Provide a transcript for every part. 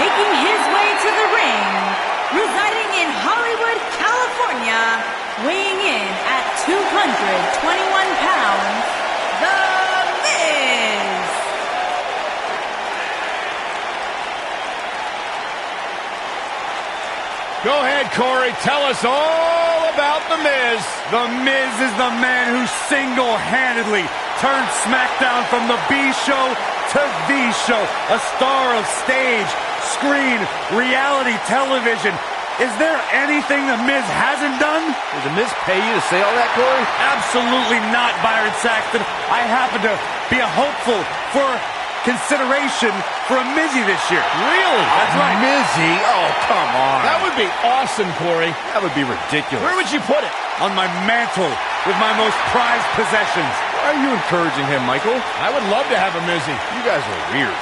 Making his way to the ring, residing in Hollywood, California, weighing in at 221 pounds, The Miz. Go ahead, Corey. Tell us all about The Miz. The Miz is the man who single-handedly turned SmackDown from the B show to the show. A star of stage, screen, reality television. Is there anything The Miz hasn't done? Did The Miz pay you to say all that, Corey? Absolutely not, Byron Saxton. I happen to be a hopeful for consideration for a Mizzy this year. Really? That's right. Mizzy? Oh, come on. That would be awesome, Corey. That would be ridiculous. Where would you put it? On my mantle with my most prized possessions. Why are you encouraging him, Michael? I would love to have a Mizzy. You guys are weird.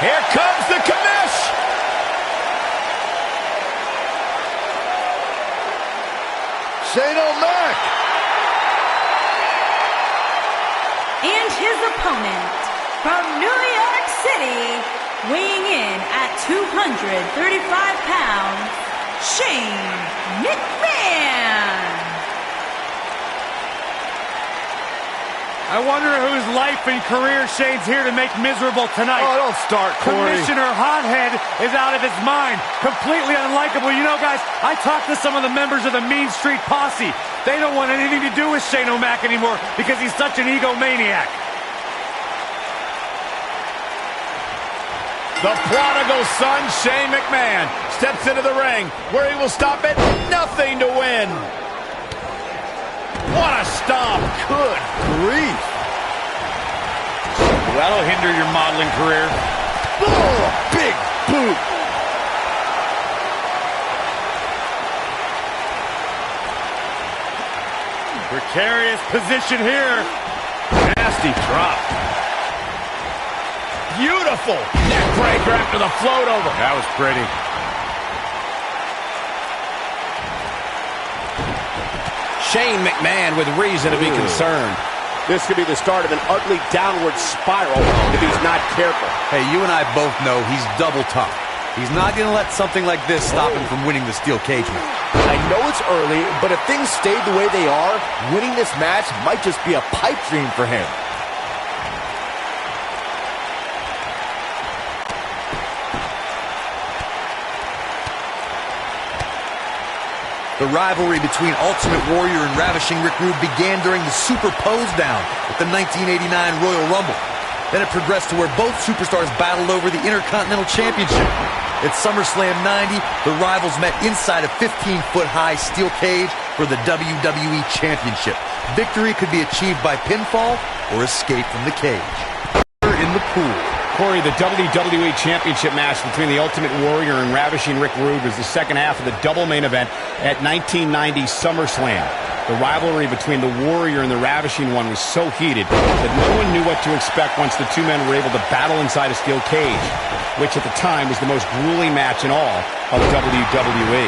Here comes the commish! Shane O'Mac! And his opponent, from New York City, weighing in at 235 pounds, Shane McMahon. I wonder whose life and career Shane's here to make miserable tonight. Oh, don't start, Corey. Commissioner Hothead is out of his mind. Completely unlikable. You know, guys, I talked to some of the members of the Mean Street Posse. They don't want anything to do with Shane O'Mac anymore because he's such an egomaniac. The prodigal son, Shane McMahon, steps into the ring where he will stop at nothing to win. What a stomp. Good grief. That'll hinder your modeling career. Oh, big boot. Precarious position here. Nasty drop. Beautiful. Neck breaker after the float over. That was pretty. Shane McMahon with reason to be concerned. This could be the start of an ugly downward spiral if he's not careful. Hey, you and I both know he's double tough. He's not going to let something like this stop him from winning the steel cage match. I know it's early, but if things stayed the way they are, winning this match might just be a pipe dream for him. The rivalry between Ultimate Warrior and Ravishing Rick Rude began during the Super Pose Down at the 1989 Royal Rumble. Then it progressed to where both superstars battled over the Intercontinental Championship. At SummerSlam 90, the rivals met inside a 15-foot-high steel cage for the WWE Championship. Victory could be achieved by pinfall or escape from the cage. In the pool. Corey, the WWE Championship match between the Ultimate Warrior and Ravishing Rick Rude was the second half of the double main event at 1990 SummerSlam. The rivalry between the Warrior and the Ravishing One was so heated that no one knew what to expect once the two men were able to battle inside a steel cage, which at the time was the most grueling match in all of WWE.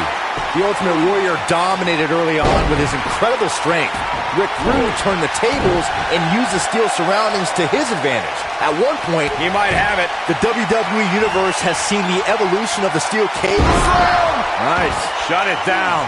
The Ultimate Warrior dominated early on with his incredible strength. Rick Rude turned the tables and used the steel surroundings to his advantage. At one point, He might have it. the WWE Universe has seen the evolution of the steel cage. Nice. Shut it down.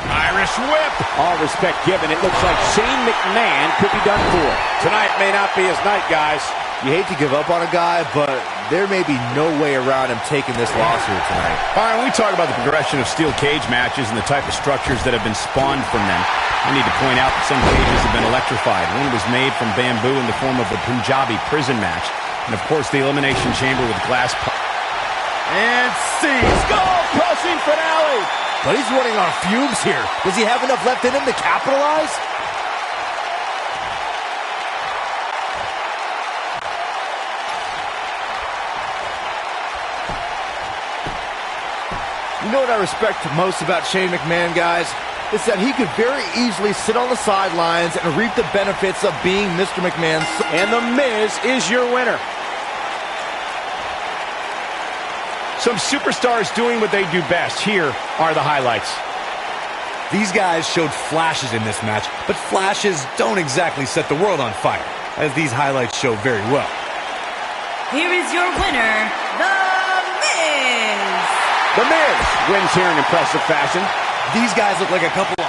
Irish whip. All respect given, it looks like Shane McMahon could be done for. Tonight may not be his night, guys. You hate to give up on a guy, but there may be no way around him taking this loss here tonight. All right, when we talk about the progression of steel cage matches and the type of structures that have been spawned from them, I need to point out that some cages have been electrified. One was made from bamboo in the form of a Punjabi prison match. And, of course, the Elimination Chamber with glass... And see. Skull-crushing finale! But he's running on fumes here. Does he have enough left in him to capitalize? You know what I respect most about Shane McMahon, guys? It's that he could very easily sit on the sidelines and reap the benefits of being Mr. McMahon. And The Miz is your winner. Some superstars doing what they do best. Here are the highlights. These guys showed flashes in this match, but flashes don't exactly set the world on fire, as these highlights show very well. Here is your winner, The Miz. The Miz wins here in impressive fashion. These guys look like a couple of...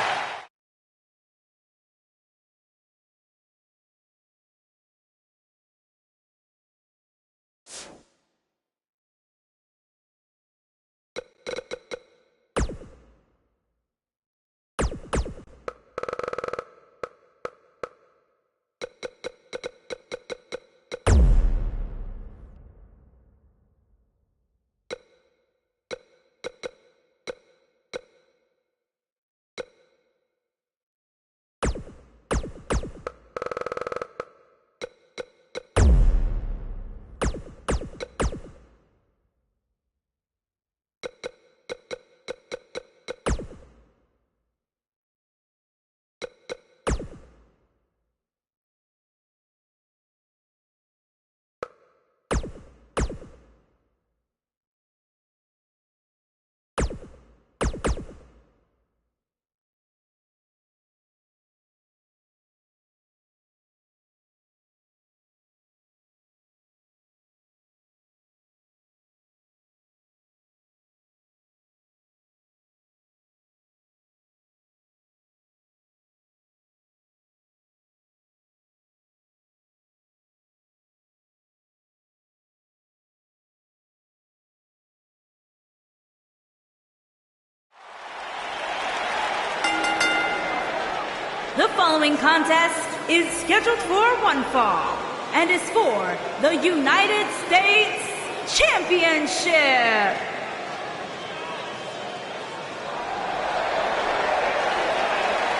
The following contest is scheduled for one fall and is for the United States Championship.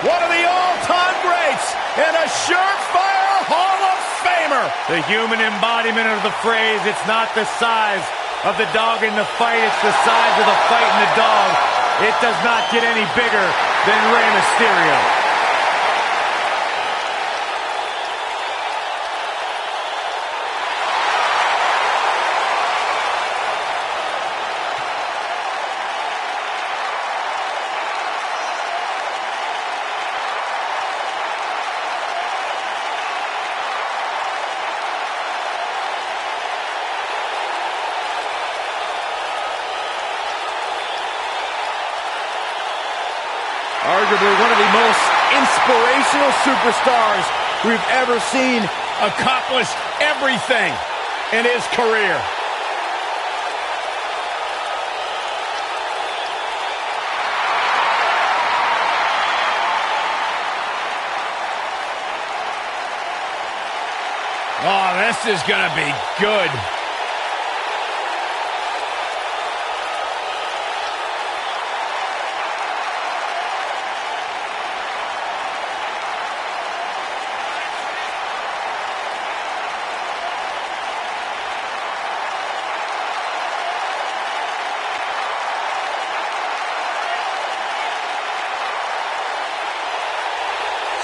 One of the all-time greats and a surefire Hall of Famer. The human embodiment of the phrase, it's not the size of the dog in the fight, it's the size of the fight in the dog. It does not get any bigger than Rey Mysterio. Arguably one of the most inspirational superstars we've ever seen accomplish everything in his career. Oh, this is gonna be good.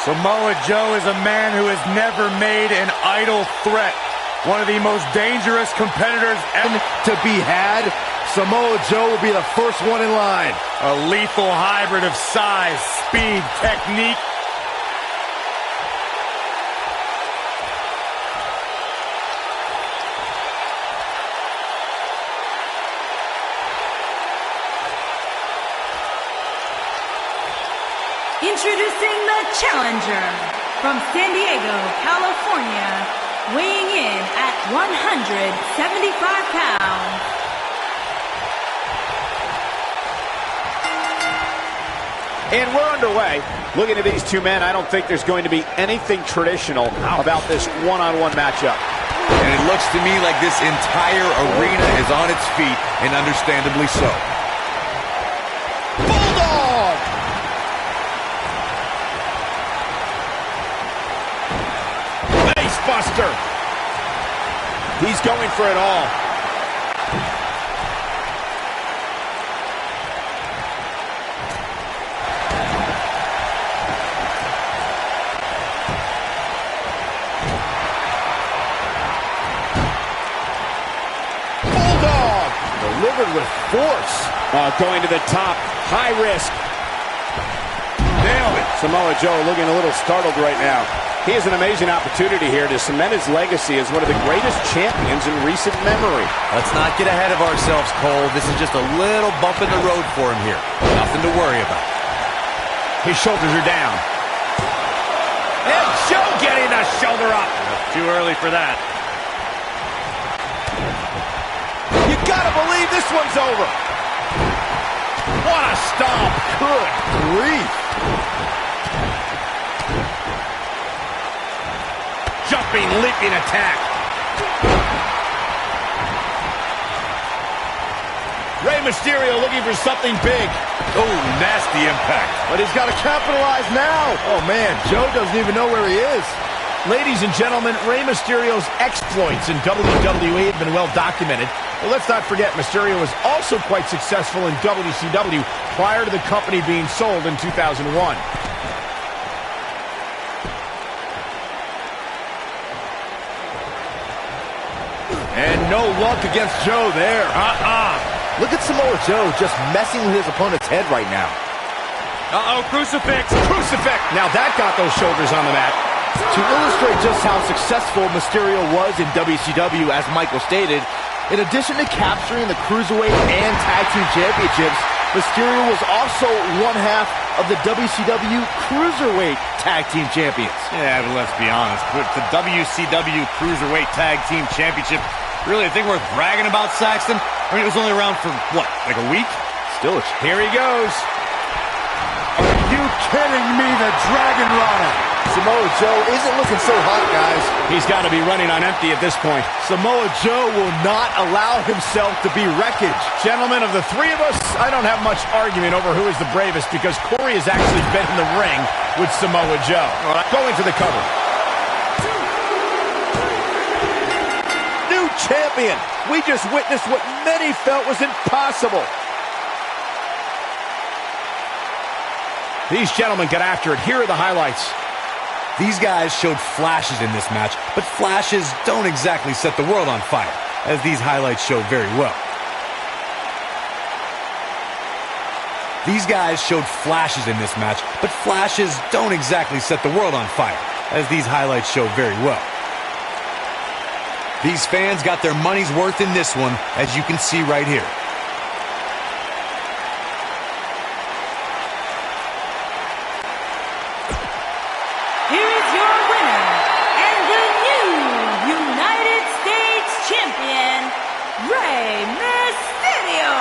Samoa Joe is a man who has never made an idle threat. One of the most dangerous competitors ever to be had. Samoa Joe will be the first one in line. A lethal hybrid of size, speed, technique. Introducing the challenger from San Diego, California, weighing in at 175 pounds. And we're underway. Looking at these two men, I don't think there's going to be anything traditional about this one-on-one matchup. And it looks to me like this entire arena is on its feet, and understandably so. Bulldog! Facebuster! He's going for it all. Delivered with force. Going to the top, high risk. Nailed it. Samoa Joe looking a little startled right now. He has an amazing opportunity here to cement his legacy as one of the greatest champions in recent memory. Let's not get ahead of ourselves, Cole. This is just a little bump in the road for him here. Nothing to worry about. His shoulders are down. And Joe getting the shoulder up. Too early for that. You gotta believe this one's over. What a stomp. Good grief. Jumping, leaping attack. Rey Mysterio looking for something big. Oh, nasty impact. But he's got to capitalize now. Oh, man, Joe doesn't even know where he is. Ladies and gentlemen, Rey Mysterio's exploits in WWE have been well documented. But let's not forget, Mysterio was also quite successful in WCW prior to the company being sold in 2001. And no luck against Joe there. Look at Samoa Joe just messing with his opponent's head right now. Crucifix. Crucifix. Now that got those shoulders on the mat. To illustrate just how successful Mysterio was in WCW, as Michael stated, in addition to capturing the Cruiserweight and Tag Team Championships, Mysterio was also one half of the WCW Cruiserweight Tag Team Champions. Yeah, but let's be honest. With the WCW Cruiserweight Tag Team Championship, really a thing worth bragging about, Saxton? I mean, it was only around for, what, like a week? Still, Here he goes. Are you kidding me? The Dragon Rana. Samoa Joe isn't looking so hot, guys. He's got to be running on empty at this point. Samoa Joe will not allow himself to be wreckage. Gentlemen, of the three of us, I don't have much argument over who is the bravest because Corey has actually been in the ring with Samoa Joe. Going for the cover. New champion. We just witnessed what many felt was impossible. These gentlemen get after it. Here are the highlights. These guys showed flashes in this match, but flashes don't exactly set the world on fire, as these highlights show very well. These guys showed flashes in this match, but flashes don't exactly set the world on fire, as these highlights show very well. These fans got their money's worth in this one, as you can see right here. Here is your winner, and the new United States Champion, Rey Mysterio.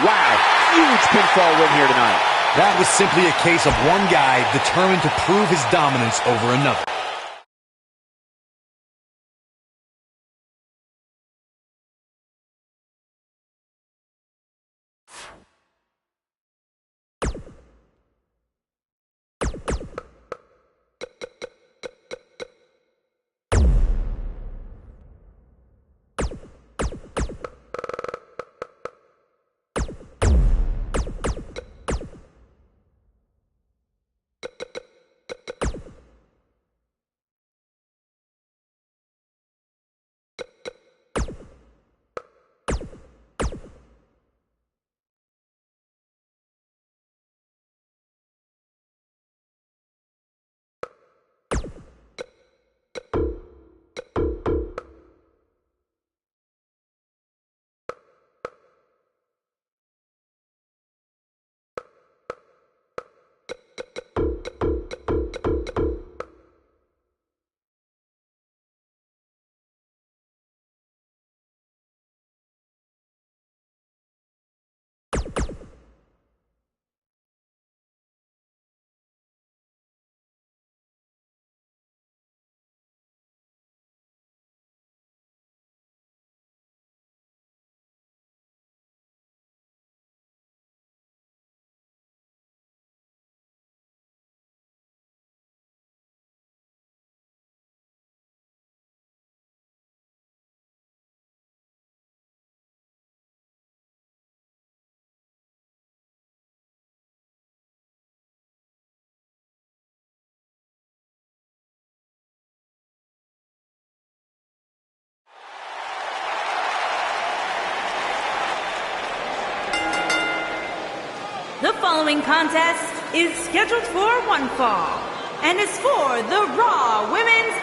Wow, huge pinfall win here tonight. That was simply a case of one guy determined to prove his dominance over another. following contest is scheduled for one fall and is for the Raw Women's...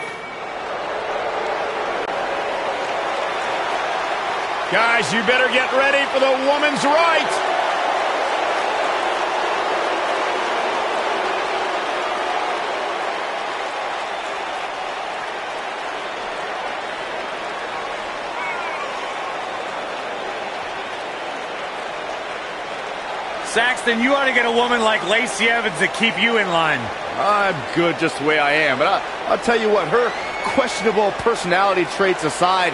Guys, you better get ready for the woman's right. Saxton, you ought to get a woman like Lacey Evans to keep you in line. I'm good just the way I am, but I'll tell you what, her questionable personality traits aside,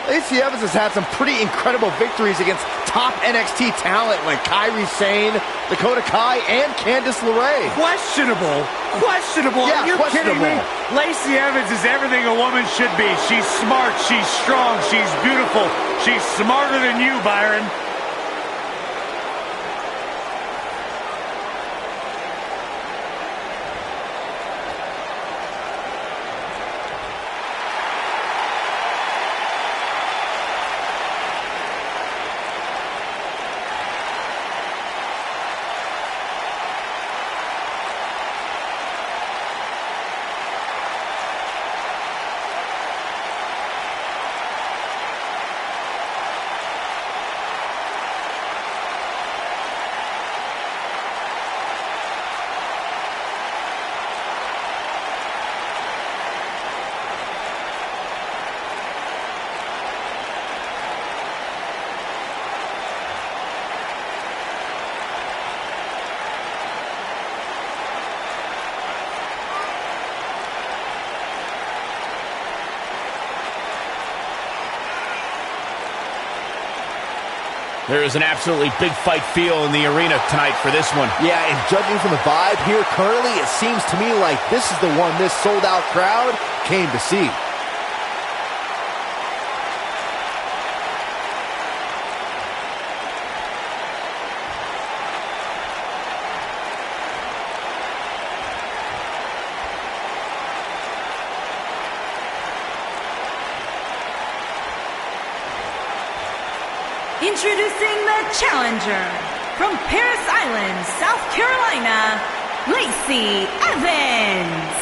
Lacey Evans has had some pretty incredible victories against top NXT talent like Kairi Sane, Dakota Kai, and Candice LeRae. Questionable? Questionable? Yeah, Are you kidding me? Lacey Evans is everything a woman should be. She's smart, she's strong, she's beautiful, she's smarter than you, Byron. There is an absolutely big fight feel in the arena tonight for this one. Yeah, and judging from the vibe here currently, it seems to me like this is the one this sold-out crowd came to see. Introducing the challenger from Paris Island, South Carolina, Lacey Evans.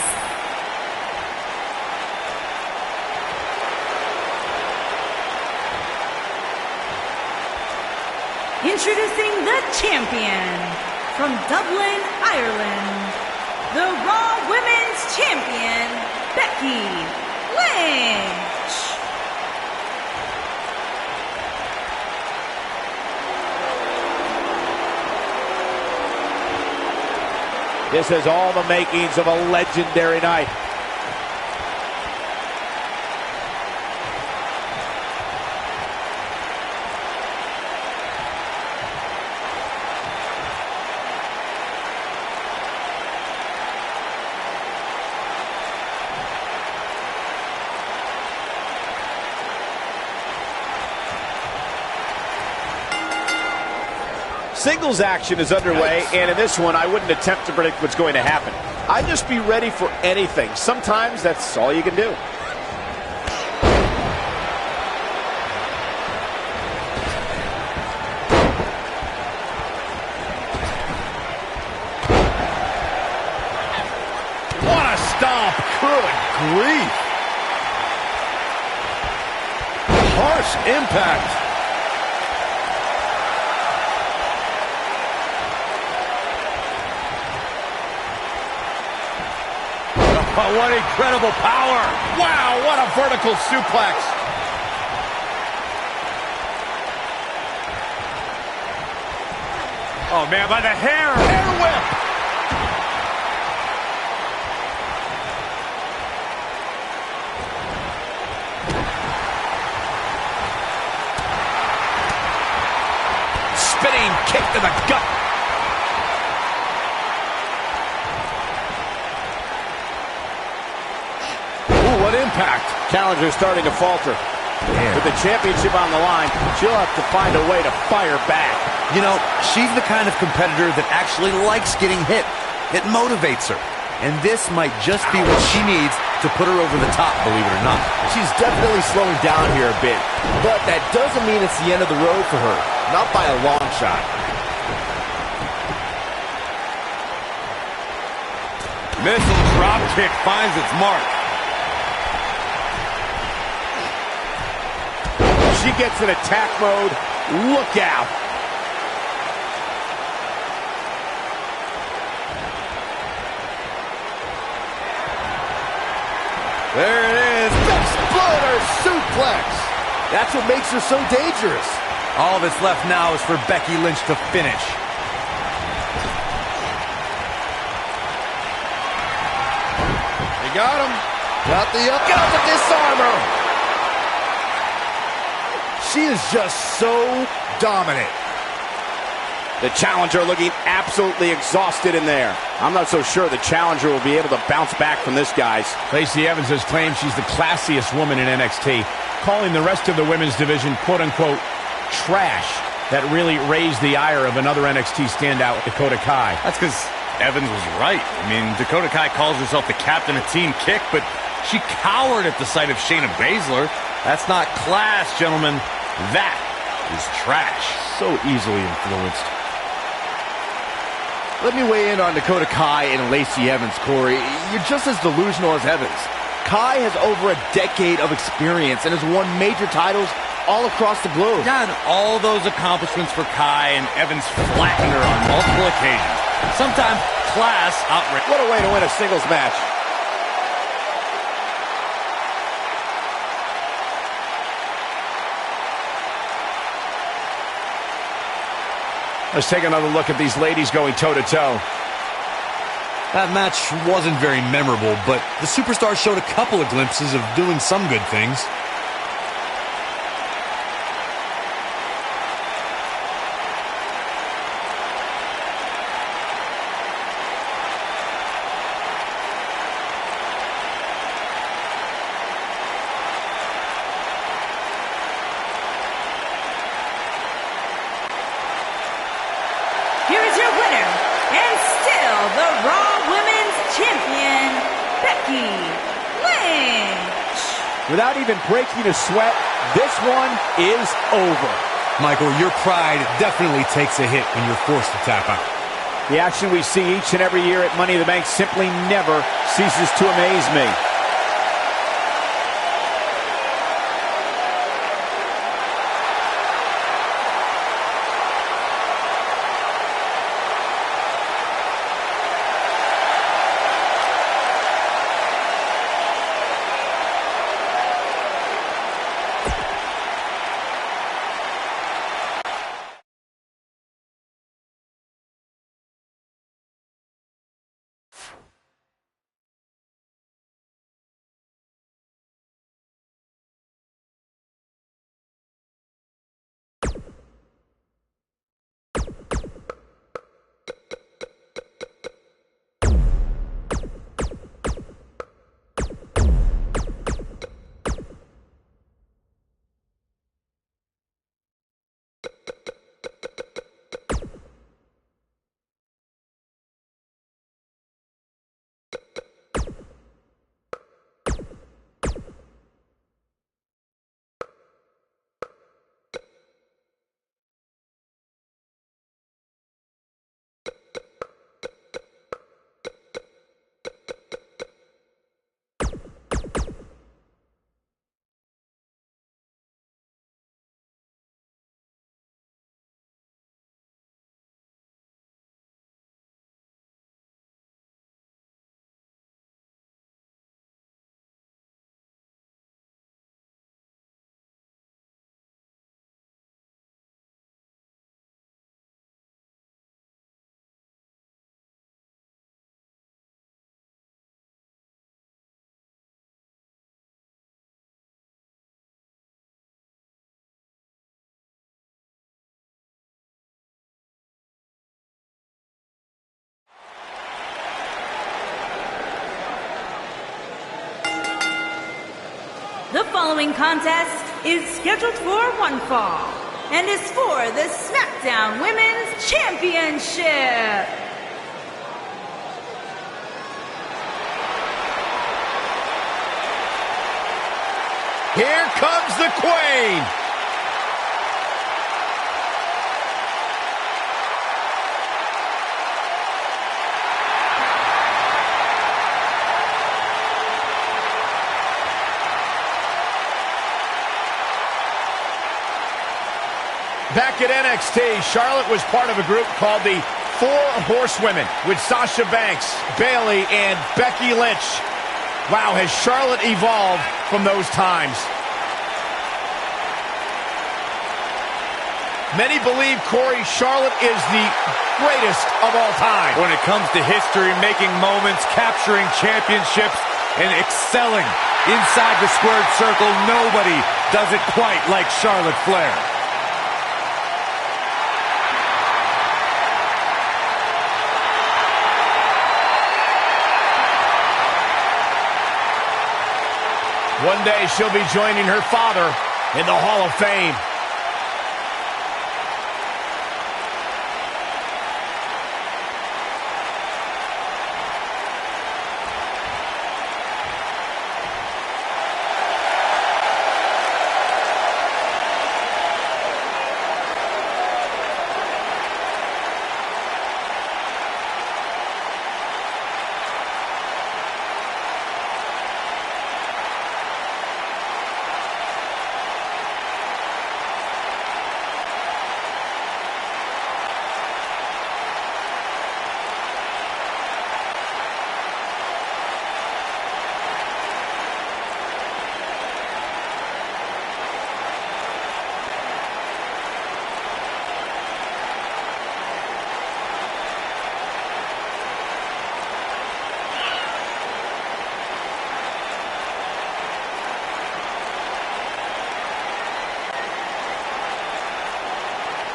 Introducing the champion from Dublin, Ireland, the Raw Women's Champion, Becky Lynch. This has all the makings of a legendary night. Singles action is underway, and in this one, I wouldn't attempt to predict what's going to happen. I'd just be ready for anything. Sometimes that's all you can do. What a stomp! Good grief! Harsh impact. Oh, what incredible power! Wow, what a vertical suplex! Oh, man, by the hair! Hair whip! Spinning kick to the gut. What impact. Challenger's starting to falter. Man. With the championship on the line, she'll have to find a way to fire back. You know, she's the kind of competitor that actually likes getting hit. It motivates her. And this might just be what she needs to put her over the top, believe it or not. She's definitely slowing down here a bit, but that doesn't mean it's the end of the road for her. Not by a long shot. Missile drop kick finds its mark. She gets in attack mode. Look out. There it is. Exploder suplex. That's what makes her so dangerous. All that's left now is for Becky Lynch to finish. They got him. Got the disarmer. She is just so dominant. The challenger looking absolutely exhausted in there. I'm not so sure the challenger will be able to bounce back from this, guys. Lacey Evans has claimed she's the classiest woman in NXT, calling the rest of the women's division, quote-unquote, trash. That really raised the ire of another NXT standout, Dakota Kai. That's because Evans was right. I mean, Dakota Kai calls herself the captain of Team Kick, but she cowered at the sight of Shayna Baszler. That's not class, gentlemen. That is trash. So easily influenced. Let me weigh in on Dakota Kai and Lacey Evans, Corey. You're just as delusional as Evans. Kai has over a decade of experience and has won major titles all across the globe. Yeah, and all those accomplishments for Kai, and Evans flattened her on multiple occasions. Sometimes class outrageous. What a way to win a singles match. Let's take another look at these ladies going toe-to-toe. That match wasn't very memorable, but the superstars showed a couple of glimpses of doing some good things. Here is your winner, and still the Raw Women's Champion, Becky Lynch. Without even breaking a sweat, this one is over. Michael, your pride definitely takes a hit when you're forced to tap out. The action we see each and every year at Money in the Bank simply never ceases to amaze me. The following contest is scheduled for one fall and is for the SmackDown Women's Championship. Here comes the Queen. NXT, Charlotte was part of a group called the Four Horsewomen with Sasha Banks, Bayley, and Becky Lynch. Wow, has Charlotte evolved from those times. Many believe, Corey, Charlotte is the greatest of all time. When it comes to history, making moments, capturing championships, and excelling inside the squared circle, nobody does it quite like Charlotte Flair. One day she'll be joining her father in the Hall of Fame.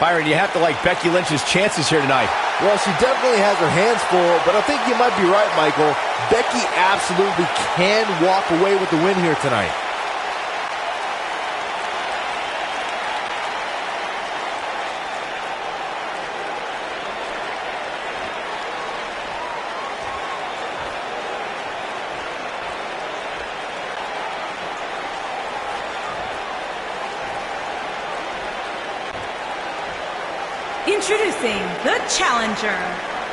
Byron, you have to like Becky Lynch's chances here tonight. Well, she definitely has her hands full, but I think you might be right, Michael. Becky absolutely can walk away with the win here tonight. Introducing the challenger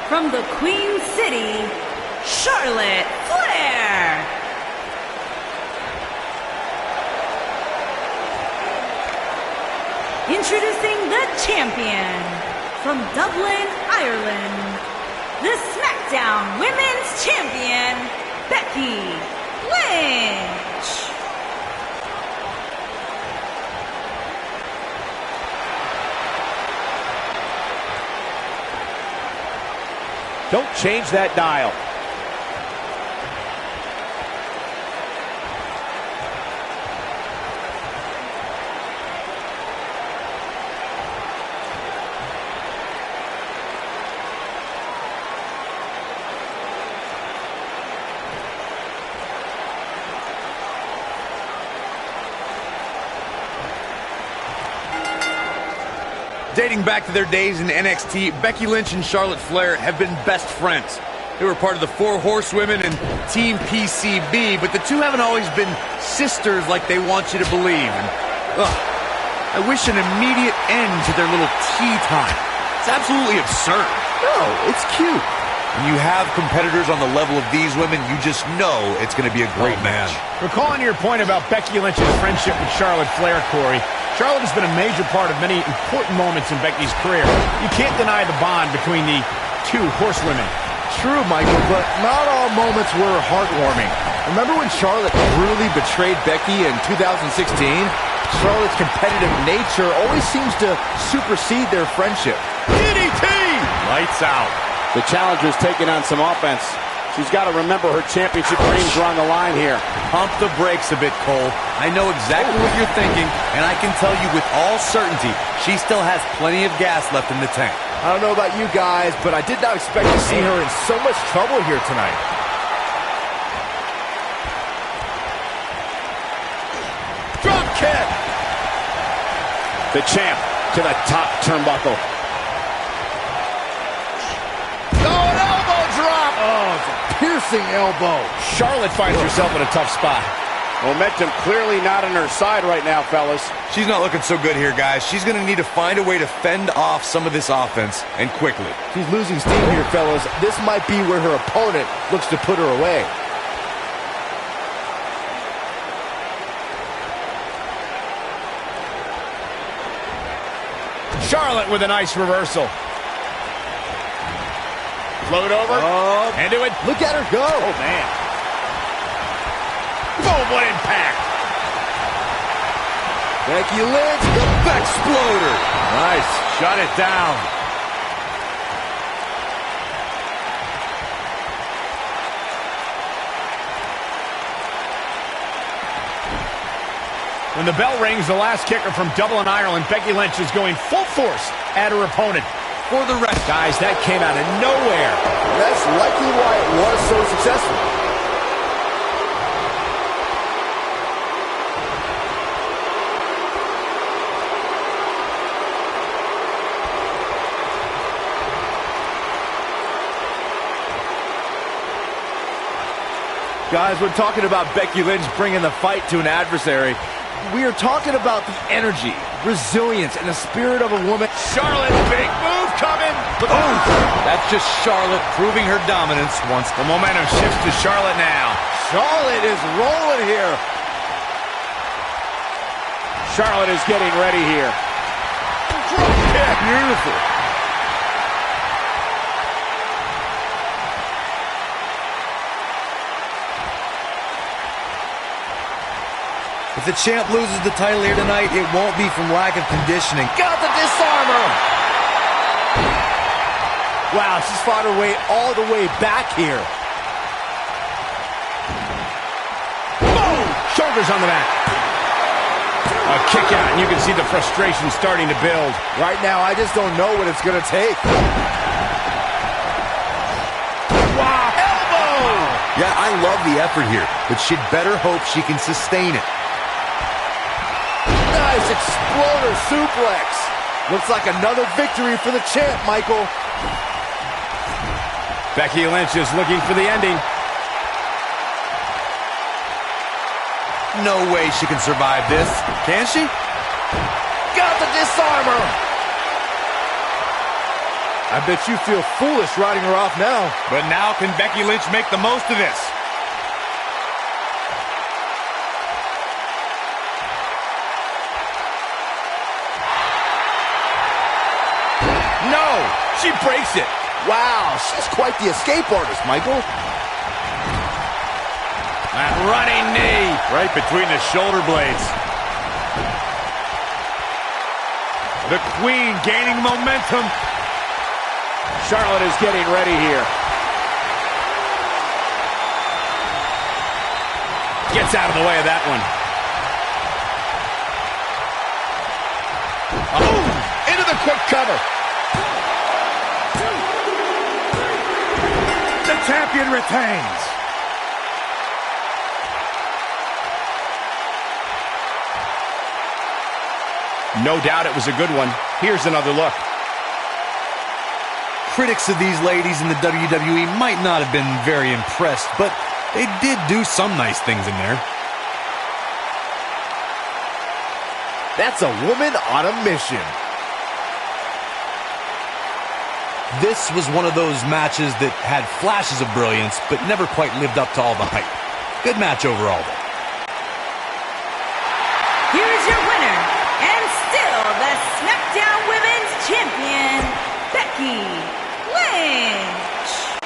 from the Queen City, Charlotte Flair. Introducing the champion from Dublin, Ireland, the SmackDown Women's Champion, Becky Lynch. Don't change that dial. Dating back to their days in NXT, Becky Lynch and Charlotte Flair have been best friends. They were part of the Four Horsewomen and Team PCB, but the two haven't always been sisters like they want you to believe. And, I wish an immediate end to their little tea time. It's absolutely absurd. No, it's cute. When you have competitors on the level of these women, you just know it's going to be a great match. Recalling your point about Becky Lynch's friendship with Charlotte Flair, Corey, Charlotte has been a major part of many important moments in Becky's career. You can't deny the bond between the two horsewomen. True, Michael, but not all moments were heartwarming. Remember when Charlotte brutally betrayed Becky in 2016? Charlotte's competitive nature always seems to supersede their friendship. DDT! Lights out. The challenger's taking on some offense. She's got to remember her championship dreams are on the line here. Pump the brakes a bit, Cole. I know exactly what you're thinking, and I can tell you with all certainty, she still has plenty of gas left in the tank. I don't know about you guys, but I did not expect to see her in so much trouble here tonight. Drop kick! The champ to the top turnbuckle. Oh, it's a piercing elbow. Charlotte finds herself in a tough spot. Momentum clearly not on her side right now, fellas. She's not looking so good here, guys. She's going to need to find a way to fend off some of this offense, and quickly. She's losing steam here, fellas. This might be where her opponent looks to put her away. Charlotte Charlotte with a nice reversal. Float over. Into it. Look at her go. Oh, man. Boom, what impact. Becky Lynch, the Bexploder. Nice. Shut it down. When the bell rings, the last kicker from Dublin, Ireland, Becky Lynch is going full force at her opponent. For the rest. Guys, that came out of nowhere. That's likely why it was so successful. Guys, we're talking about Becky Lynch bringing the fight to an adversary. We are talking about the energy, resilience, and the spirit of a woman. Charlotte, big move coming. Oh, that's just Charlotte proving her dominance once. The momentum shifts to Charlotte now. Charlotte is rolling here. Charlotte is getting ready here. Yeah, beautiful. If the champ loses the title here tonight, it won't be from lack of conditioning. Got the disarmer. Wow, she's fought her way all the way back here. Boom! Shoulders on the mat. A kick out, and you can see the frustration starting to build. Right now, I just don't know what it's going to take. Wow! Elbow! Yeah, I love the effort here, but she'd better hope she can sustain it. Nice exploder suplex. Looks like another victory for the champ, Michael. Becky Lynch is looking for the ending. No way she can survive this. Can she? Got the disarmer. I bet you feel foolish riding her off now. But now can Becky Lynch make the most of this? No! She breaks it. Wow, she's quite the escape artist, Michael. That running knee. Right between the shoulder blades. The Queen gaining momentum. Charlotte is getting ready here. Gets out of the way of that one. Oh, into the quick cover. The champion retains. No doubt it was a good one. Here's another look. Critics of these ladies in the WWE might not have been very impressed, but they did do some nice things in there. That's a woman on a mission. This was one of those matches that had flashes of brilliance, but never quite lived up to all the hype. Good match overall, though. Here's your winner, and still the SmackDown Women's Champion, Becky Lynch.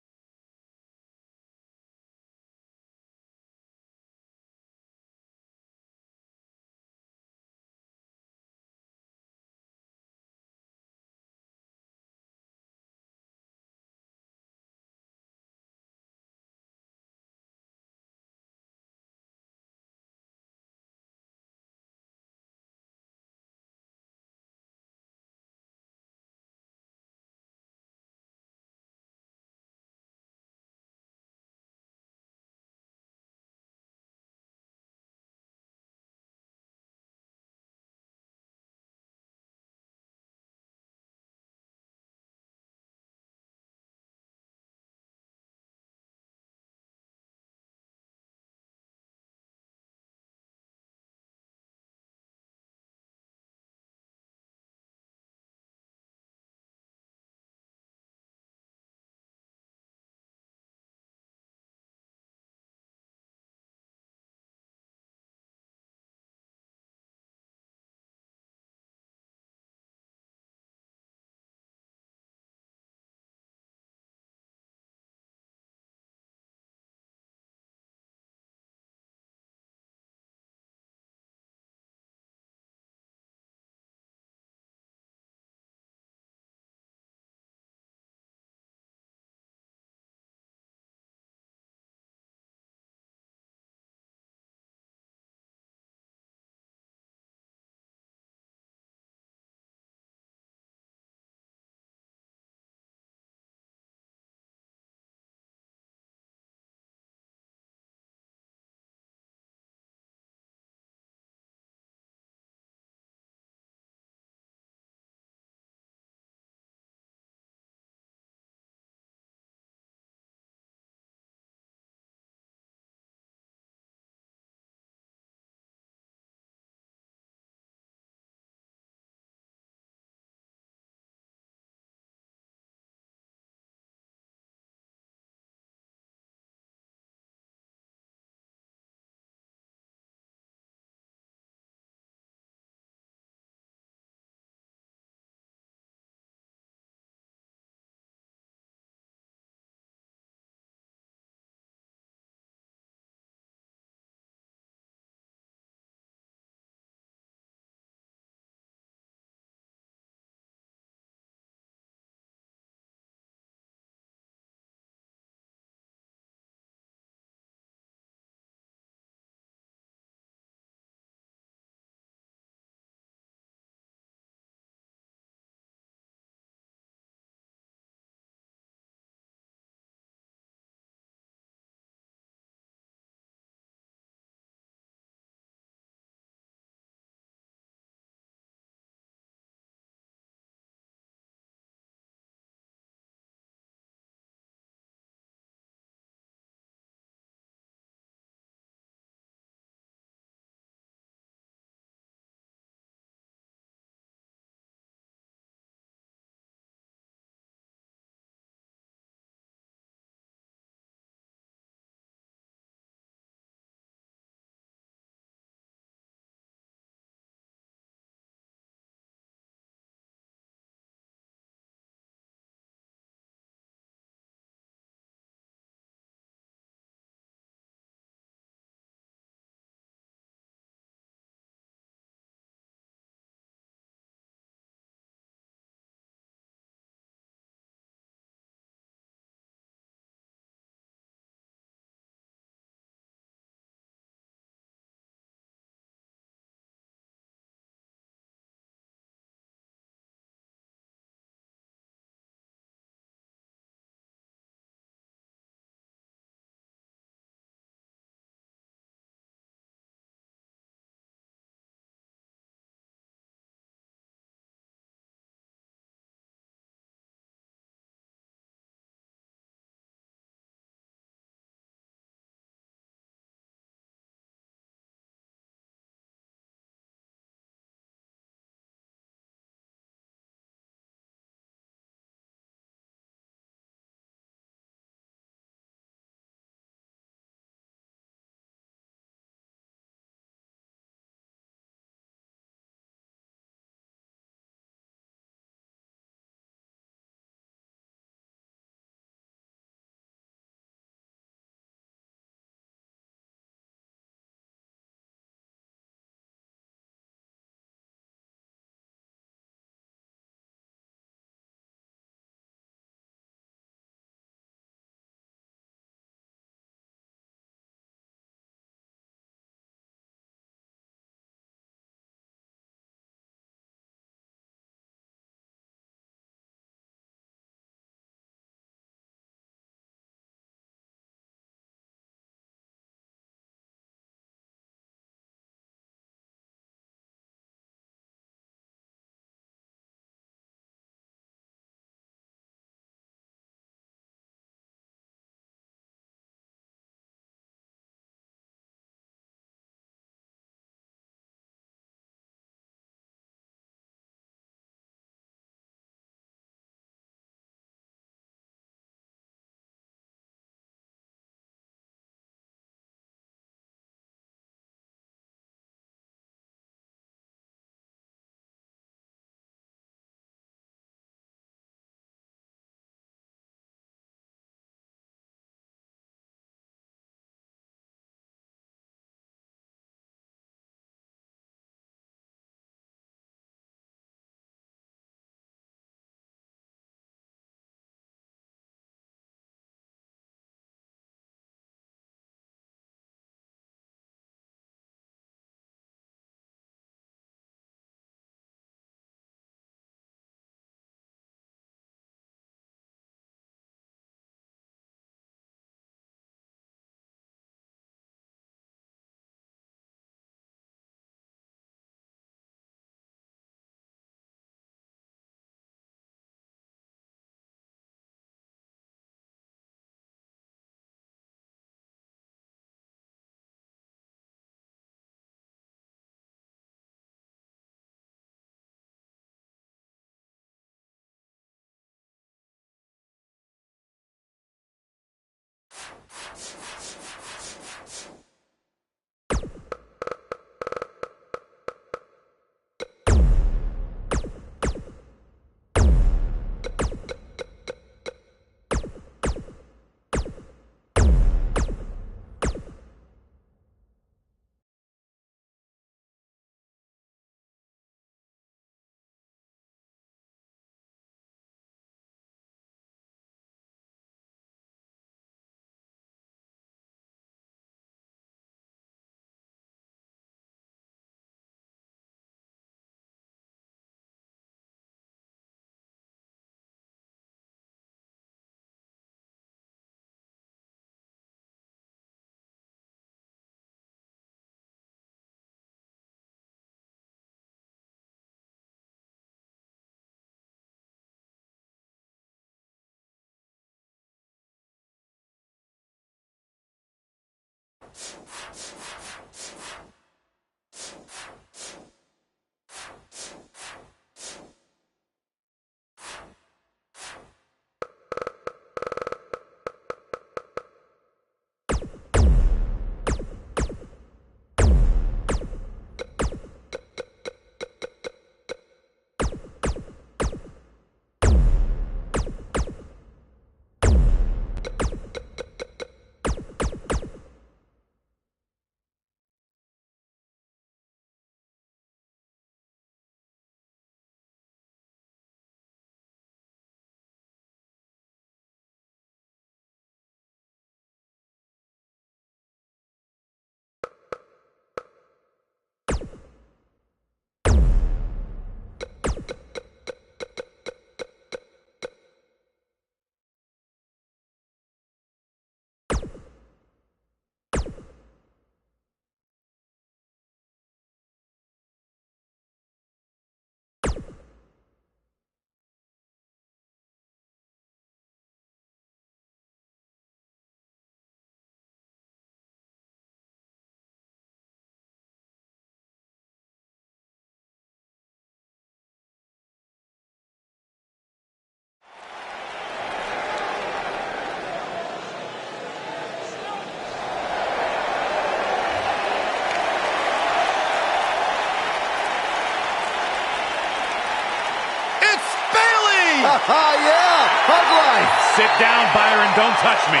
Yeah, hug life. Sit down, Byron. Don't touch me.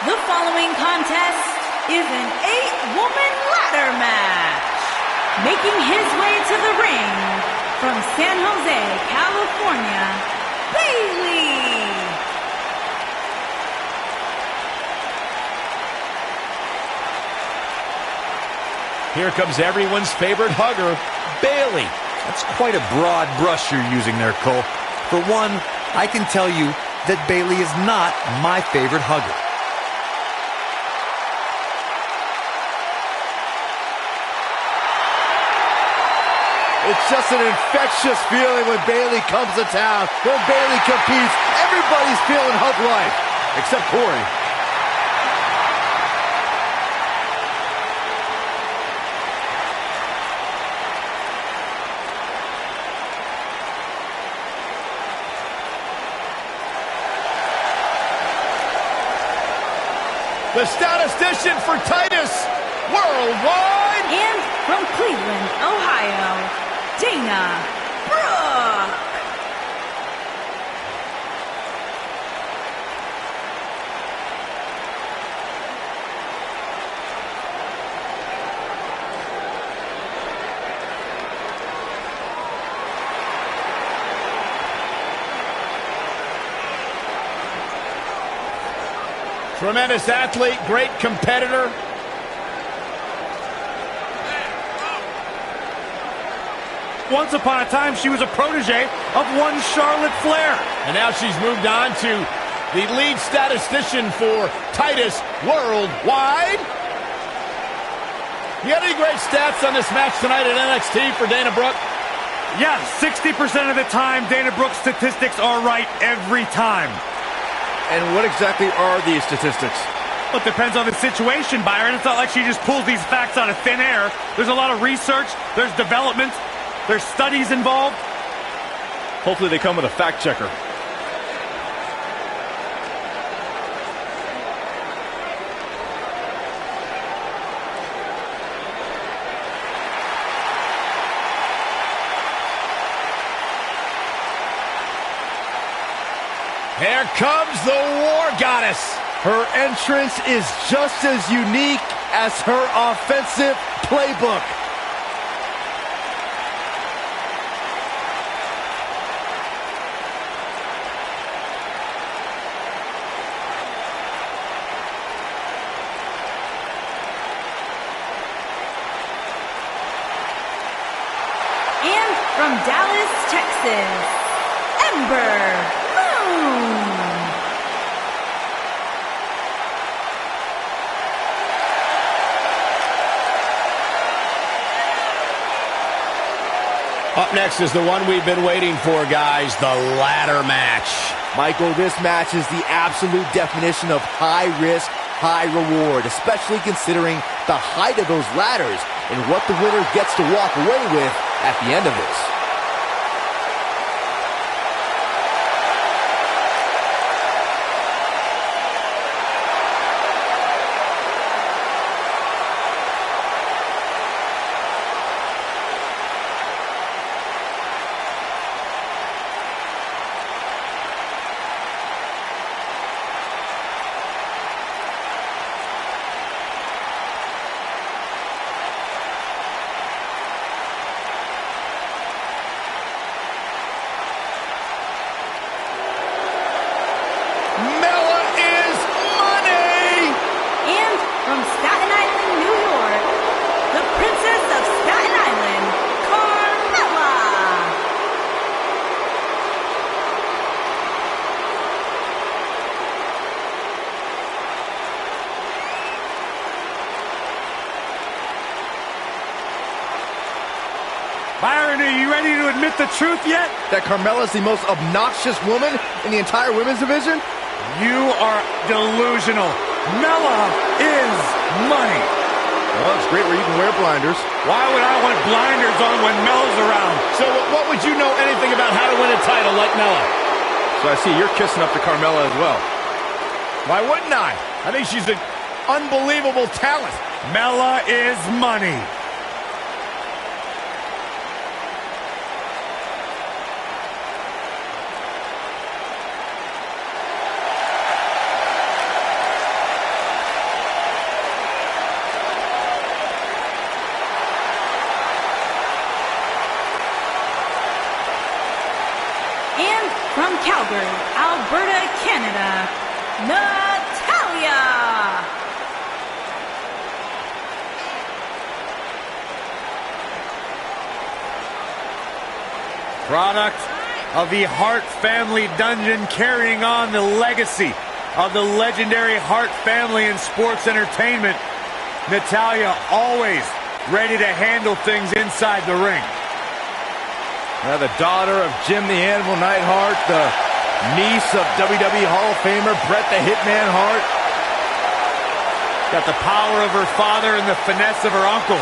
The following contest is an 8-woman ladder match. Making his way to the ring from San Jose, California, Bayley. Here comes everyone's favorite hugger, Bayley. That's quite a broad brush you're using there, Cole. For one, I can tell you that Bayley is not my favorite hugger. It's just an infectious feeling when Bayley comes to town. When Bayley competes, everybody's feeling hug life, except Corey. The statistician for Titus Worldwide. And from Cleveland, Ohio, Dana Brooke. Tremendous athlete, great competitor. Once upon a time, she was a protege of one Charlotte Flair. And now she's moved on to the lead statistician for Titus Worldwide. You got any great stats on this match tonight at NXT for Dana Brooke? Yeah, 60% of the time, Dana Brooke's statistics are right every time. And what exactly are these statistics? Well, it depends on the situation, Byron. It's not like she just pulls these facts out of thin air. There's a lot of research, there's development, there's studies involved. Hopefully they come with a fact checker. Here comes the War Goddess. Her entrance is just as unique as her offensive playbook. And from Dallas, Texas, Ember Moon. Up next is the one we've been waiting for, guys, the ladder match. Michael, this match is the absolute definition of high risk, high reward, especially considering the height of those ladders and what the winner gets to walk away with at the end of this. From Staten Island, New York, the Princess of Staten Island, Carmella. Byron, are you ready to admit the truth yet? That Carmella's the most obnoxious woman in the entire women's division? You are delusional. Mella is money. Well, it's great where you can wear blinders. Why would I want blinders on when Mella's around? So what would you know anything about how to win a title like Mella? So I see you're kissing up to Carmella as well. Why wouldn't I? I think she's an unbelievable talent. Mella is money. And from Calgary, Alberta, Canada, Natalya. Product of the Hart family dungeon, carrying on the legacy of the legendary Hart family in sports entertainment. Natalya always ready to handle things inside the ring. The daughter of Jim the Anvil Neidhart, the niece of WWE Hall of Famer Bret the Hitman Hart. Got the power of her father and the finesse of her uncle.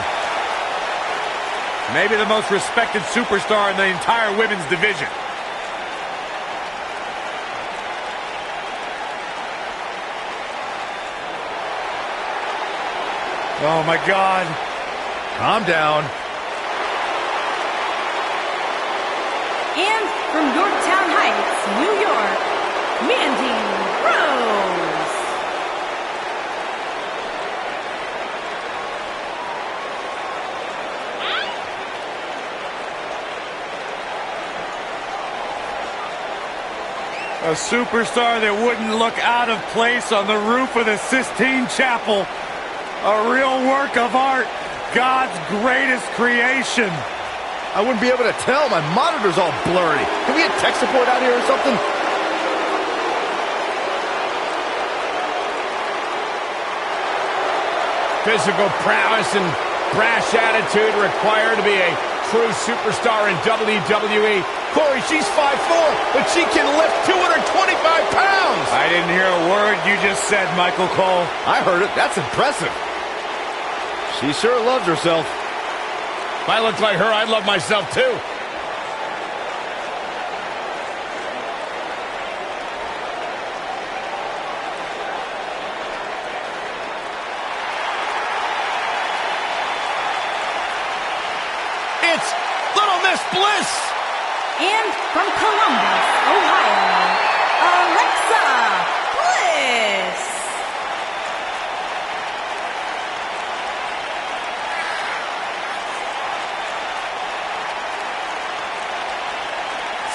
Maybe the most respected superstar in the entire women's division. Oh my God. Calm down. And from Yorktown Heights, New York, Mandy Rose. A superstar that wouldn't look out of place on the roof of the Sistine Chapel. A real work of art. God's greatest creation. I wouldn't be able to tell. My monitor's all blurry. Can we get tech support out here or something? Physical prowess and brash attitude required to be a true superstar in WWE. Corey, she's 5'4", but she can lift 225 pounds. I didn't hear a word you just said, Michael Cole. I heard it. That's impressive. She sure loves herself. If I looked like her, I'd love myself too. Bliss. And from Columbus, Ohio, Alexa Bliss.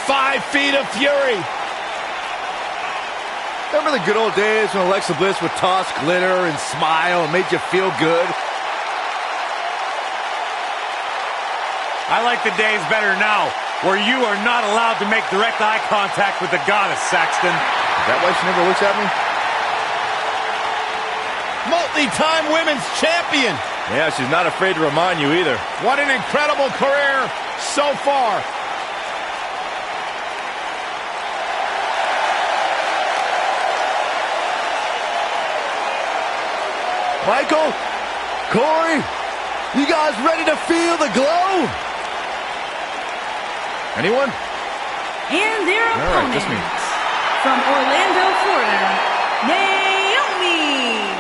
Five feet of fury. Remember the good old days when Alexa Bliss would toss glitter and smile and made you feel good? I like the days better now, where you are not allowed to make direct eye contact with the goddess, Saxton. Is that why she never looks at me? Multi-time women's champion. Yeah, she's not afraid to remind you either. What an incredible career so far. Michael, Corey, you guys ready to feel the glow? Anyone? And their All right, opponents, just me. from Orlando, Florida, Naomi.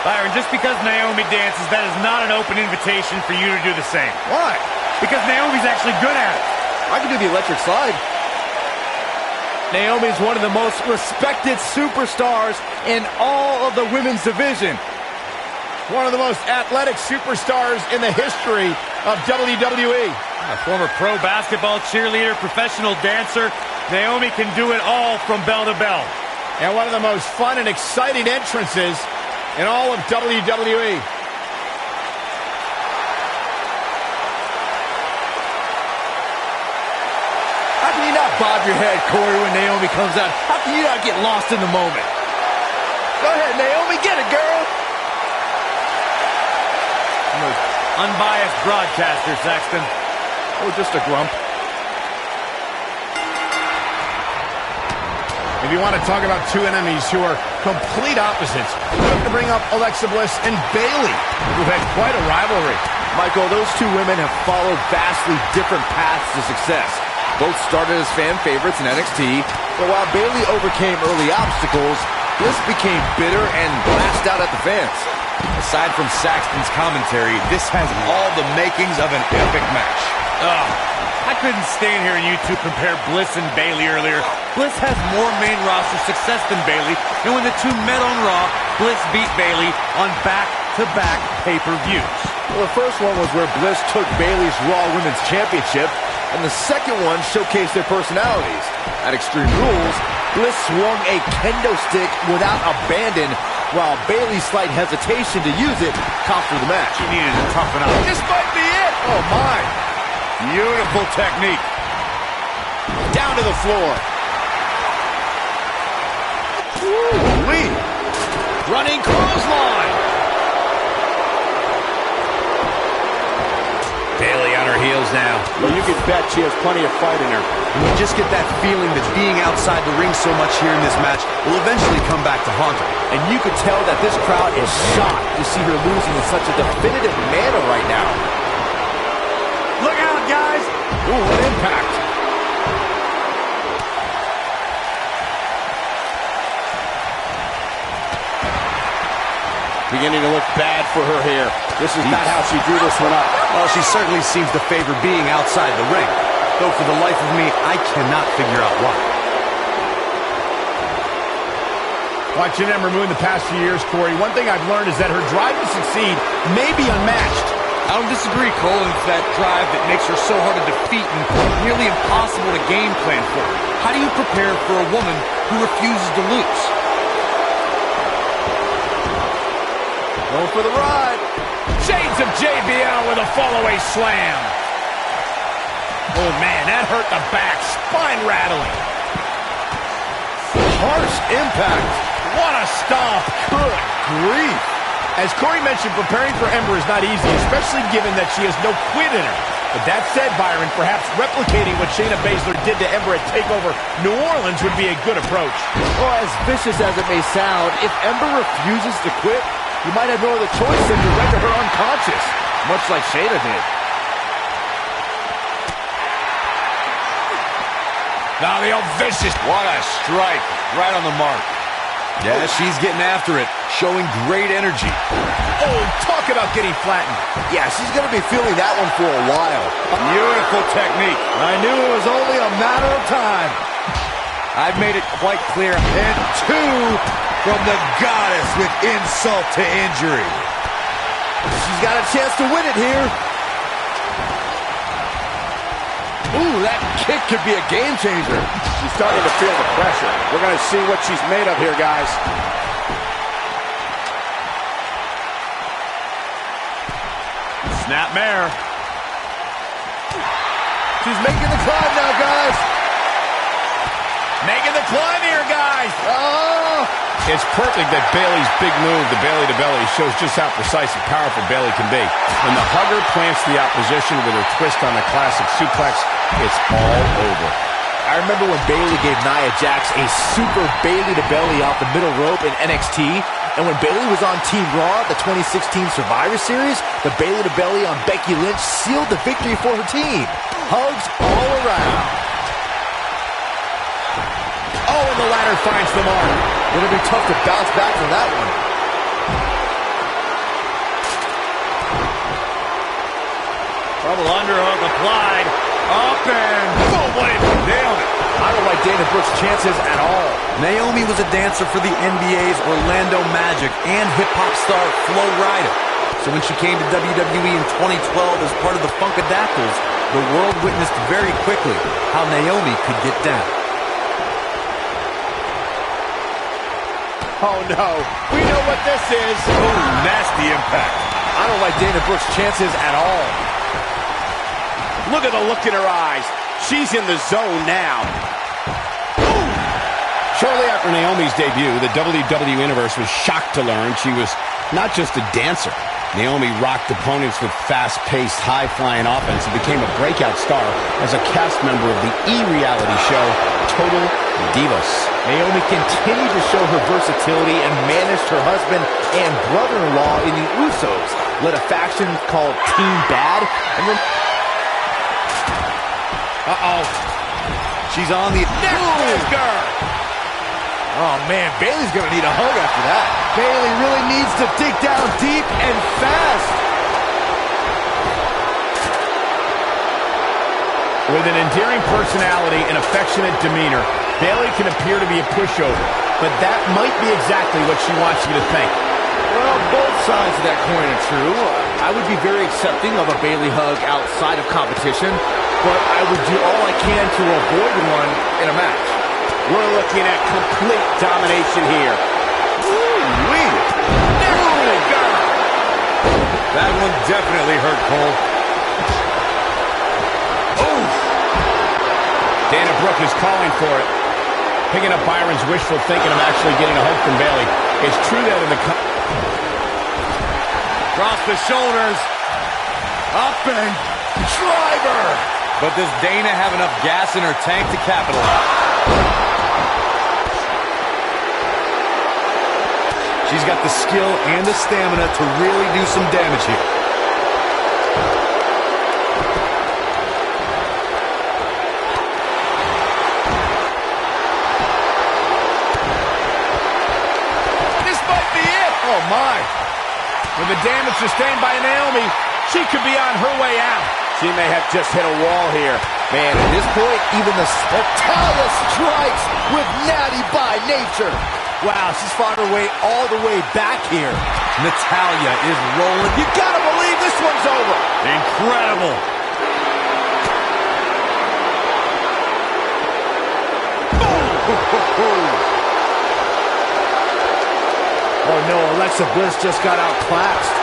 Byron, just because Naomi dances, that is not an open invitation for you to do the same. Why? Because Naomi's actually good at it. I can do the electric slide. Naomi is one of the most respected superstars in all of the women's division. One of the most athletic superstars in the history of WWE. A former pro basketball cheerleader, professional dancer, Naomi can do it all from bell to bell. And one of the most fun and exciting entrances in all of WWE. How can you not bob your head, Corey, when Naomi comes out? How can you not get lost in the moment? Go ahead, Naomi, get it, girl. Unbiased broadcaster, Saxton. Oh, just a grump. If you want to talk about two enemies who are complete opposites, we have to bring up Alexa Bliss and Bayley, who had quite a rivalry. Michael, those two women have followed vastly different paths to success. Both started as fan favorites in NXT, but while Bayley overcame early obstacles, Bliss became bitter and lashed out at the fans. Aside from Saxton's commentary, this has all the makings of an epic match. I couldn't stand hearing you two compare Bliss and Bayley earlier. Bliss has more main roster success than Bayley, and when the two met on Raw, Bliss beat Bayley on back-to-back pay-per-views. Well, the first one was where Bliss took Bayley's Raw Women's Championship, and the second one showcased their personalities. At Extreme Rules, Bliss swung a kendo stick without abandon, while Bayley's slight hesitation to use it cost her the match. She needed to toughen up. This might be it. Oh, my. Beautiful technique. Down to the floor. Ooh-wee. Running clothesline. Bayley on her heels now. Well, you can bet she has plenty of fight in her. And you just get that feeling that being outside the ring so much here in this match will eventually come back to haunt her. And you could tell that this crowd is shocked to see her losing in such a definitive manner right now. Look out, guys. Ooh, what impact. Beginning to look bad for her here. This is not how she drew this one up. Well, she certainly seems to favor being outside the ring. Though for the life of me, I cannot figure out why. Watching Ember Moon the past few years, Corey, one thing I've learned is that her drive to succeed may be unmatched. I don't disagree, Cole. It's that drive that makes her so hard to defeat and nearly impossible to game plan for. How do you prepare for a woman who refuses to lose? Going for the ride. Shades of JBL with a fallaway slam. Oh, man, that hurt the back. Spine rattling. Harsh impact. What a stomp. Good grief. As Corey mentioned, preparing for Ember is not easy, especially given that she has no quit in her. But that said, Byron, perhaps replicating what Shayna Baszler did to Ember at TakeOver New Orleans would be a good approach. Well, as vicious as it may sound, if Ember refuses to quit, you might have no other choice than to render her unconscious, much like Shayna did. Now the old vicious. What a strike. Right on the mark. Yeah, she's getting after it, showing great energy. Oh, talk about getting flattened. Yeah, she's going to be feeling that one for a while. Beautiful technique. I knew it was only a matter of time. I've made it quite clear. And two from the goddess with insult to injury. She's got a chance to win it here. Ooh, that kick could be a game changer. She's starting to feel the pressure. We're going to see what she's made of here, guys. Snapmare. She's making the climb now, guys. Making the climb here, guys. Oh! It's perfect that Bayley's big move, the belly-to-belly, shows just how precise and powerful Bayley can be. When the hugger plants the opposition with her twist on the classic suplex, it's all over. I remember when Bayley gave Nia Jax a super Bayley-to-belly off the middle rope in NXT, and when Bayley was on Team Raw, the 2016 Survivor Series, the Bayley-to-belly on Becky Lynch sealed the victory for her team. Hugs all around. Oh, and the ladder finds the mark. It'll be tough to bounce back from that one. Double underhook applied. Up and boom, what it nailed it. I don't like Dana Brooke's chances at all. Naomi was a dancer for the NBA's Orlando Magic and hip-hop star Flo Rida. So when she came to WWE in 2012 as part of the Funkadactyls, the world witnessed very quickly how Naomi could get down. Oh, no. We know what this is. Ooh, nasty impact. I don't like Dana Brooke's chances at all. Look at the look in her eyes. She's in the zone now. Shortly after Naomi's debut, the WWE Universe was shocked to learn she was not just a dancer. Naomi rocked opponents with fast-paced, high-flying offense and became a breakout star as a cast member of the E-reality show Total Divas. Naomi continued to show her versatility and managed her husband and brother-in-law in the Usos, led a faction called Team Bad, and She's on the Neckbreaker. oh man, Bayley's gonna need a hug after that. Bayley really needs to dig down deep and fast. With an endearing personality and affectionate demeanor, Bayley can appear to be a pushover, but that might be exactly what she wants you to think. Well, both sides of that coin are true. I would be very accepting of a Bayley hug outside of competition, but I would do all I can to avoid one in a match. We're looking at complete domination here. Ooh-wee. That one definitely hurt, Cole. Oh! Dana Brooke is calling for it. Picking up Byron's wishful thinking of actually getting a hug from Bayley. It's true that in the... Across the shoulders. Up and driver. But does Dana have enough gas in her tank to capitalize? She's got the skill and the stamina to really do some damage here. This might be it. Oh, my. With the damage sustained by Naomi, she could be on her way out. She may have just hit a wall here. Man, at this point, even the Natalia strikes with Natty by nature. Wow, she's fought her way all the way back here. Natalia is rolling. You gotta believe this one's over. Incredible. Oh no, Alexa Bliss just got outclassed.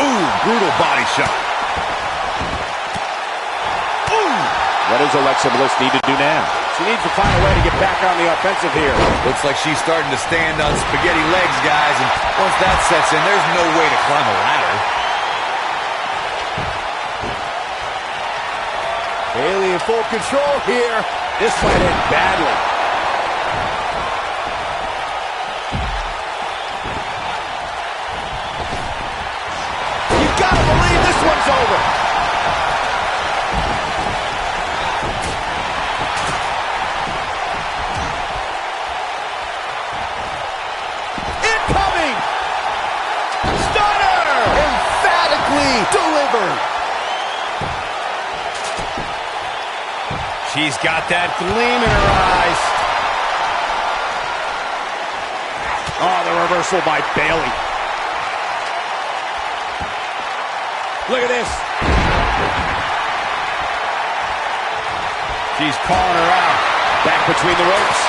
Ooh, brutal body shot. What does Alexa Bliss need to do now? She needs to find a way to get back on the offensive here. Looks like she's starting to stand on spaghetti legs, guys, and once that sets in, there's no way to climb a ladder. Bayley in full control here. This might end badly. You gotta believe this one's over. She's got that gleam in her eyes. Oh, the reversal by Bayley. Look at this. She's calling her out. Back between the ropes.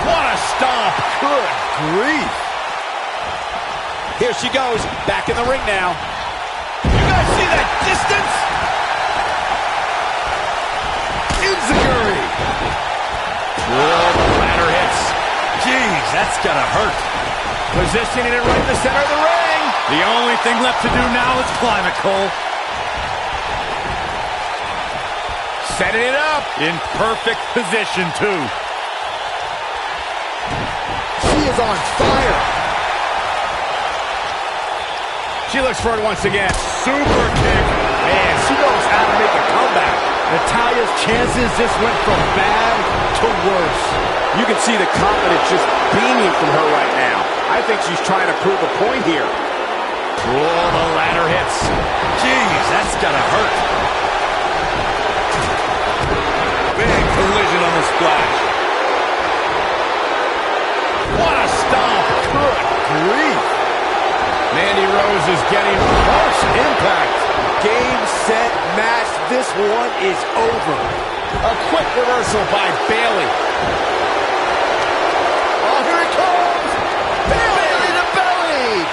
What a stomp. Good grief. Here she goes. Back in the ring now. You guys see that distance? Enziguri. Oh, the ladder hits. Jeez, that's gonna hurt. Positioning it right in the center of the ring. The only thing left to do now is climb it, Cole. Setting it up. In perfect position, too. She is on fire. She looks for it once again. Super kick. Man, she knows how to make a comeback. Natalya's chances just went from bad to worse. You can see the confidence just beaming from her right now. I think she's trying to prove a point here. Oh, the ladder hits. Jeez, that's gotta hurt. Big collision on the splash. What a stomp. Good grief. Mandy Rose is getting Harsh impact. Game, set, match. This one is over. a quick reversal by Bayley. Oh, here it comes. Bayley to belly.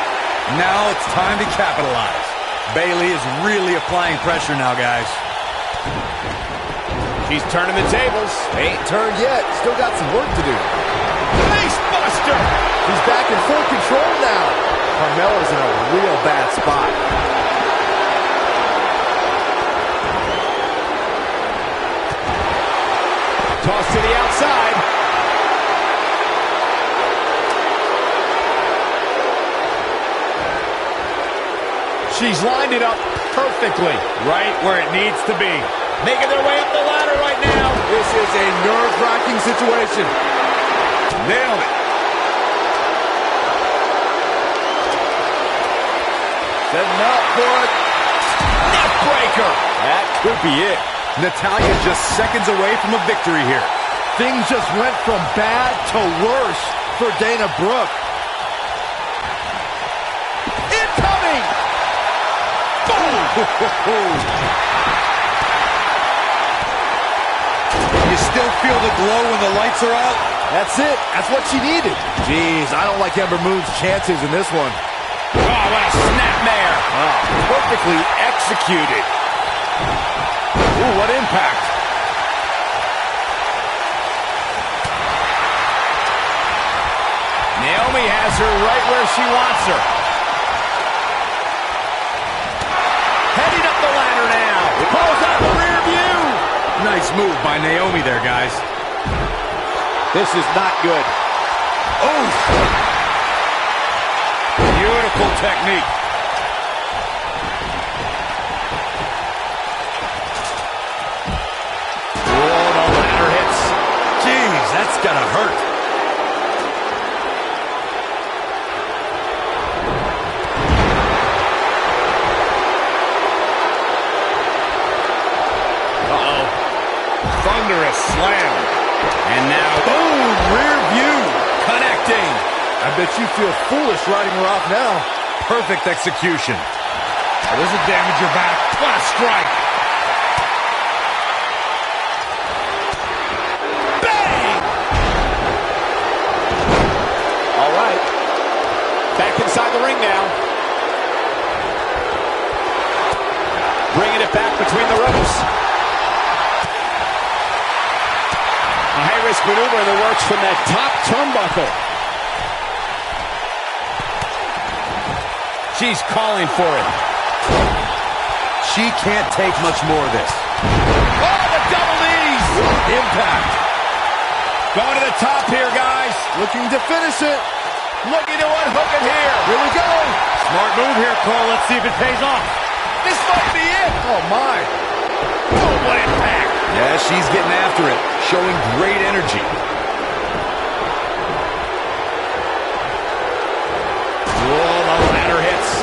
Now it's time to capitalize. Bayley is really applying pressure now, guys. She's turning the tables. Ain't turned yet. Still got some work to do. Face buster. She's back in full control now. Carmella's in a real bad spot. Toss to the outside. She's lined it up perfectly. Right where it needs to be. Making their way up the ladder right now. This is a nerve-wracking situation. Nailed it. Setting up for it. Neck breaker. That could be it. Natalya just seconds away from a victory here. Things just went from bad to worse for Dana Brooke. Incoming! Boom! You still feel the glow when the lights are out? That's it. That's what she needed. Jeez, I don't like Ember Moon's chances in this one. Oh, what a snapmare. Oh, perfectly executed. Ooh, what impact. Naomi has her right where she wants her. Heading up the ladder now. Pulls out the rear view. Nice move by Naomi there, guys. This is not good. Oh. Beautiful technique. Oh, the ladder hits. Jeez, that's gotta hurt. Uh-oh. Thunderous slam. And now, boom, rear view. Connecting. I bet you feel foolish riding her off now. Perfect execution. Oh, this will damage your back. What a strike. Bang! All right. Back inside the ring now. Bringing it back between the ropes. A high-risk maneuver in the works from that top turnbuckle. She's calling for it. She can't take much more of this. Oh, the double knees! Impact. Going to the top here, guys. Looking to finish it. Looking to unhook it here. Here we go. Smart move here, Cole. Let's see if it pays off. This might be it. Oh, my. Oh, what impact. Yeah, she's getting after it, showing great energy. Oh, the ladder hits.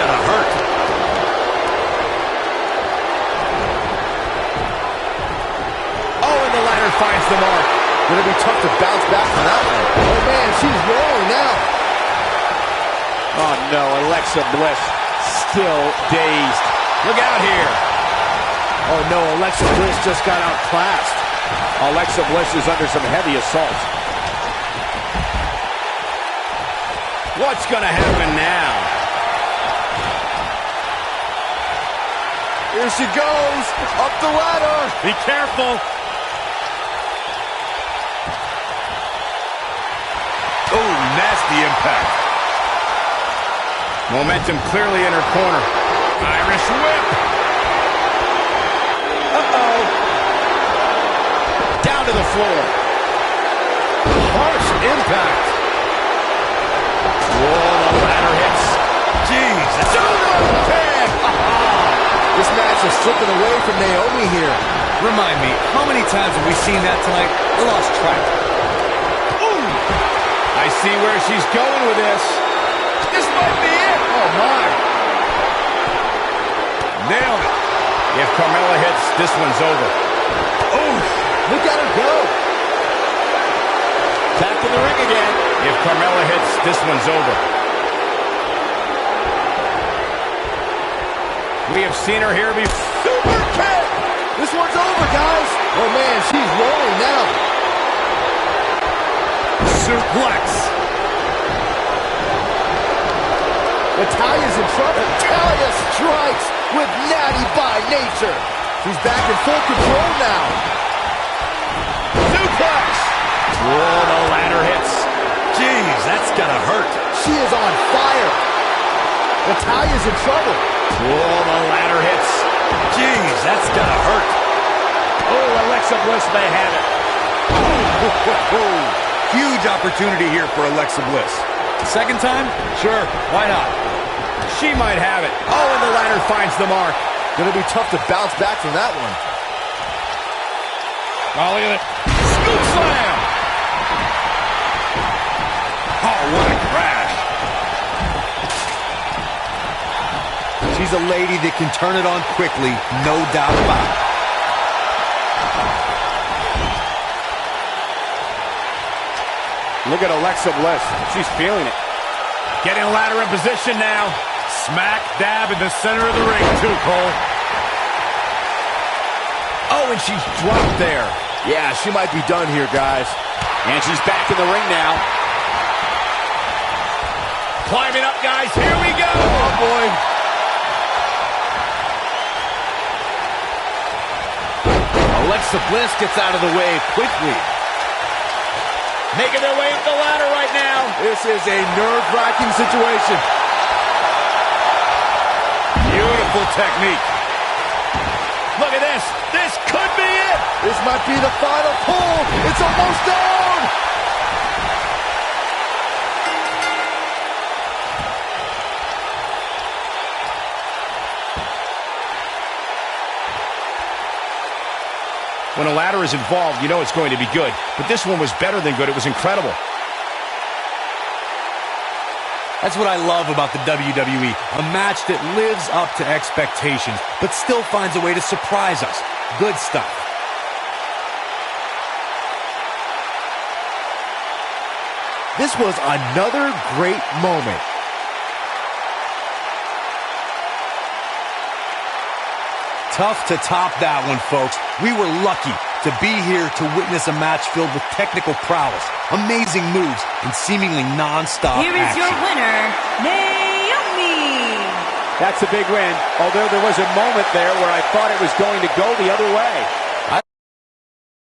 gotta hurt. Oh, and the ladder finds the mark. Gonna be tough to bounce back from that one. Oh, man, she's rolling now. Oh, no, Alexa Bliss still dazed. Look out here. Oh, no, Alexa Bliss just got outclassed. Alexa Bliss is under some heavy assault. What's going to happen now? Here she goes, up the ladder. Be careful. Oh, nasty impact. Momentum clearly in her corner. Irish whip. Uh-oh. Down to the floor. Harsh impact. Whoa, the ladder hits. Jeez, that's Tag. This match is slipping away from Naomi here. Remind me, how many times have we seen that tonight? I lost track. I see where she's going with this. This might be it. Oh, my. Nailed it. If Carmella hits, this one's over. Oh, look at her go. Back in the ring again. If Carmella hits, this one's over. We have seen her here before. Super kick. This one's over, guys. Oh, man, she's rolling now. Suplex. Natalia's in trouble. Natalia strikes with Natty by nature. She's back in full control now. Suplex. Whoa, the ladder hits. Jeez, that's gotta hurt. She is on fire. Natalia's in trouble. Whoa, the ladder hits. Jeez, that's gotta hurt. Oh, Alexa Bliss may have it. Huge opportunity here for Alexa Bliss. Second time? Sure, why not? She might have it. Oh, and the ladder finds the mark. Gonna be tough to bounce back from that one. Oh, look at it. Scoop slam. Oh, what a crash. She's a lady that can turn it on quickly, no doubt about it. Look at Alexa Bliss. She's feeling it. Getting a ladder in position now. Smack dab in the center of the ring, too, Cole. Oh, and she's dropped there. Yeah, she might be done here, guys. And she's back in the ring now. Climbing up, guys. Here we go. Oh, boy. Alexa Bliss gets out of the way quickly. Making their way up the ladder right now. This is a nerve-wracking situation. Beautiful technique. Look at this. This could be it. This might be the final pull. It's almost down. When a ladder is involved, you know it's going to be good. But this one was better than good. It was incredible. That's what I love about the WWE. A match that lives up to expectations, but still finds a way to surprise us. Good stuff. This was another great moment. Tough to top that one, folks. We were lucky to be here to witness a match filled with technical prowess, amazing moves, and seemingly non-stop Here is action. your winner, Naomi. That's a big win, although there was a moment there where I thought it was going to go the other way.